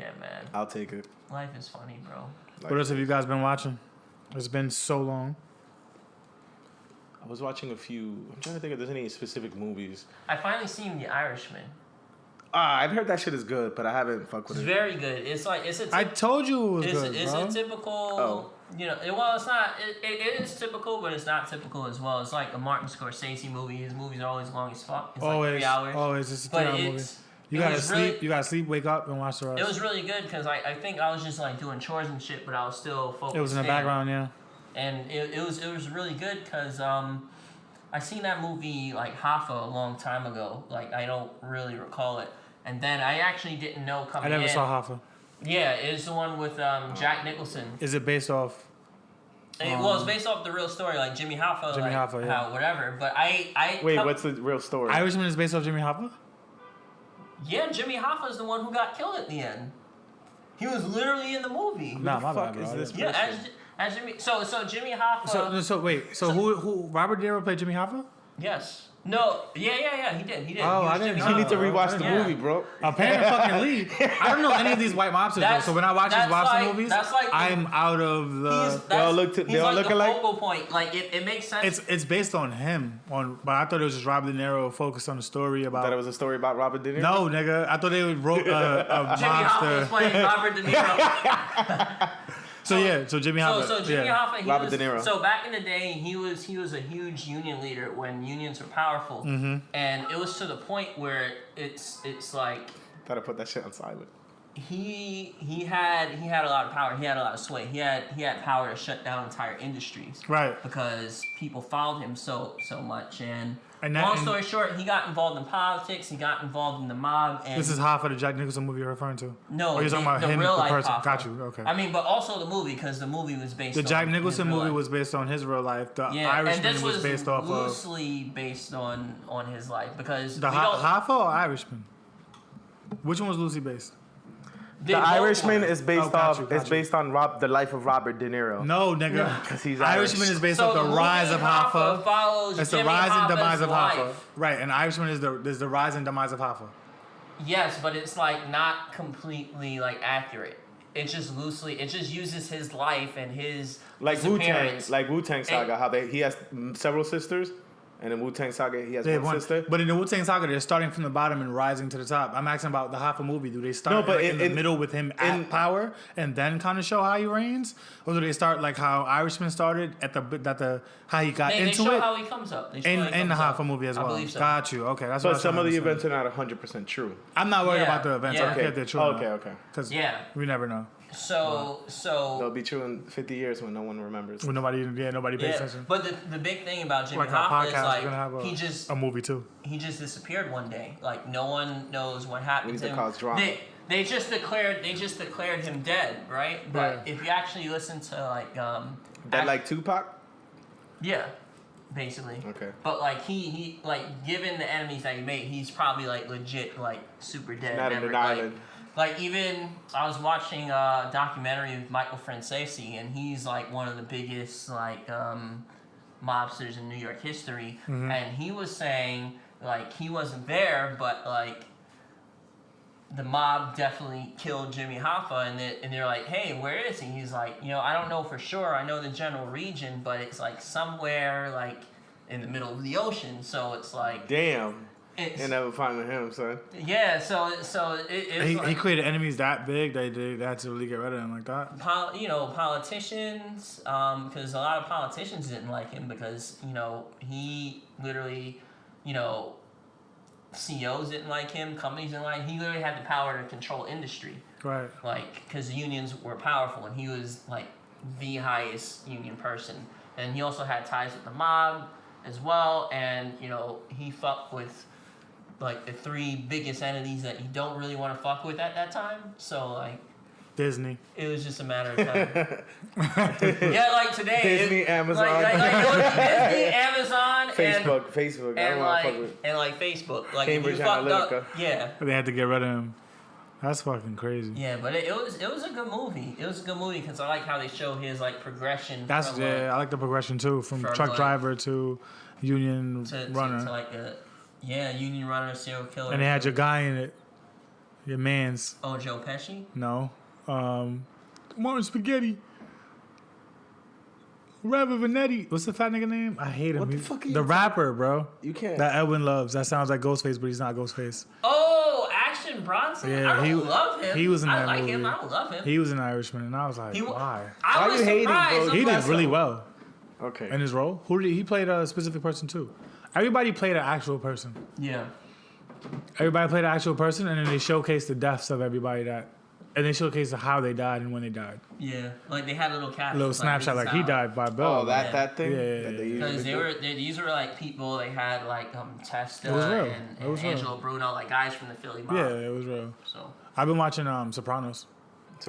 Yeah, man. I'll take it. Life is funny, bro. What else have you guys been watching? It's been so long. I was watching a few. I'm trying to think if there's any specific movies. I finally seen The Irishman. I've heard that shit is good, but I haven't fucked with It's it. very good. It's like I told you it was good, It's bro. a typical. You know, well, it's not. It is typical, but it's not typical as well. It's like a Martin Scorsese movie. His movies are always long as fuck. It's like 3 hours. Always, it's a But 3 hour movie. it's You it gotta was sleep. really- You gotta sleep. Wake up and watch the rest. It was really good because I think I was just like doing chores and shit, but I was still focused. It was in the background, yeah. And it was really good because I seen that movie like Hoffa a long time ago. Like I don't really recall it, and then I actually didn't know I coming in. never saw Hoffa. Yeah, it's the one with Jack Nicholson. Is it based off? Well, it's based off the real story, like Jimmy Hoffa, Jimmy like, Hoffa, yeah. how whatever. But I Wait, what's the real story? Irishman is based off Jimmy Hoffa? Yeah, Jimmy Hoffa is the one who got killed at the end. He was literally in the movie. Nah, my fuck bad, bro. is this Yeah, person? as Jimmy. So Jimmy Hoffa. So who Robert De Niro played Jimmy Hoffa? Yes. No. Yeah. He did. Oh, He I was didn't Jimmy know. You need to Hoffa. rewatch the Yeah. movie, bro. Apparently, I don't know any of these white mobsters. Though. That's- So when I watch these that's mobster like- movies, that's like the- I'm out of the. They all look He's like the alike? focal point. Like it makes sense. It's based on him. But I thought it was just Robert De Niro focused on the story about. Thought it was a story about Robert De Niro? No, nigga. I thought they wrote a Jimmy Hoffa was mobster. playing Robert De Niro. So Jimmy Hoffa. So Jimmy yeah. Hoffa, Robert De Niro. So back in the day, he was a huge union leader when unions were powerful, and it was to the point where it's like Thought I put that shit on silent. he had a lot of power. He had a lot of sway. He had power to shut down entire industries. Right. Because people followed him so much. And And long story short, he got involved in politics. He got involved in the mob. And This is Hoffa, the Jack Nicholson movie you're referring to. no, Or you're talking about the him, real the life person. Hoffa. Got you. Okay. I mean, but also the movie because the movie was based. The on Jack his Nicholson real movie life. was based on his real life. The Yeah, and Irishman this was based off of loosely based on his life because the we don't. Hoffa or Irishman. Which one was loosely based? they The both Irishman were. is based got you. It's based on the life of Robert De Niro. No, nigga. Because he's Irishman Irish. is based So off the movie rise of Hoffa. follows It's the Jimmy rise and Hoffa's demise of life. Hoffa. Right, and Irishman is the rise and demise of Hoffa. Yes, but it's like not completely like accurate. It just loosely. It just uses his life and his Like Wu-Tang, disappearance. like Wu-Tang Saga, how he has several sisters, and in Wu-Tang Saga he has They have one one, sister. but in the Wu-Tang Saga, they're starting from the bottom and rising to the top. I'm asking about the Hoffa movie. Do they start No, but in the in- middle with him in- at power and then kind of show how he reigns, or do they start like how Irishman started at the how he got They into show it how he comes up. They show how he in the comes up. Hoffa movie as well? I believe so. Got you. Okay, that's what I But was some of trying the to events understand. are not 100% true. I'm not worried Yeah, about the events. I yeah. don't care if they're true. Okay. Because Yeah. we never know. So They'll be true in 50 years when no one remembers. When nobody pays yeah. attention. But the big thing about Jimmy Like our Hoffa is podcast, like we're gonna have he a movie too. disappeared one day. Like no one knows what happened We to need him. to cause drama. They just declared him dead, right? But Yeah. if you actually listen to like That like Tupac? yeah, basically. Okay. But like he like given the enemies that he made, he's probably like legit like super dead. Not in never, an like, island. Like even I was watching a documentary with Michael Francesi, and he's like one of the biggest like mobsters in New York history, and he was saying like he wasn't there, but like the mob definitely killed Jimmy Hoffa, and they're like, hey, where is he? He's like, I don't know for sure. I know the general region, but it's like somewhere like in the middle of the ocean. So it's like Damn. it's, You never finding him, son. yeah. So it's He like, created enemies that big they had to really get rid of him like that. Politicians, because a lot of politicians didn't like him because, he literally, CEOs didn't like him, companies didn't like him. He literally had the power to control industry. Right. Like, because unions were powerful, and he was, like, the highest union person. And he also had ties with the mob as well, and, he fucked with, like, the three biggest entities that you don't really want to fuck with at that time. So, like, Disney. it was just a matter of time. Yeah, like today. Disney, Amazon. Like it was Disney, Amazon, Facebook. I don't want to fuck with and like Facebook. Like Cambridge if you fucked Analytica. up, yeah. They had to get rid of him. That's fucking crazy. Yeah, but it was a good movie. It was a good movie because I like how they show his like progression. That's from, I like the progression too, from from, truck like, driver to union runner. to like a union runner, serial killer. And they had your guy in it. Your man's. Oh, Joe Pesci? No. Martin Spaghetti. Robert Vanetti. What's the fat nigga name? I hate him. What the fuck are you the talking- rapper, bro. You can't. That Edwin loves. That sounds like Ghostface, but he's not Ghostface. Oh, Action Bronson? Yeah, I don't love him. he was in I that like movie. him. I don't love him. He was an Irishman, and I was like, why? I Why was you hating, surprised. bro? He did That's really all. well Okay. in his role. He played a specific person too. Everybody played an actual person. Yeah. Everybody played an actual person, and then they showcased the deaths of everybody and they showcased how they died and when they died. Yeah. Like they had a little caption. A little snapshot, like he died by Bill. Oh, that thing. Yeah. That they Because usually these were like people. They had like Testa It was real. and It was real. Angelo Bruno, like guys from the Philly mob. Yeah, it was real. So I've been watching Sopranos.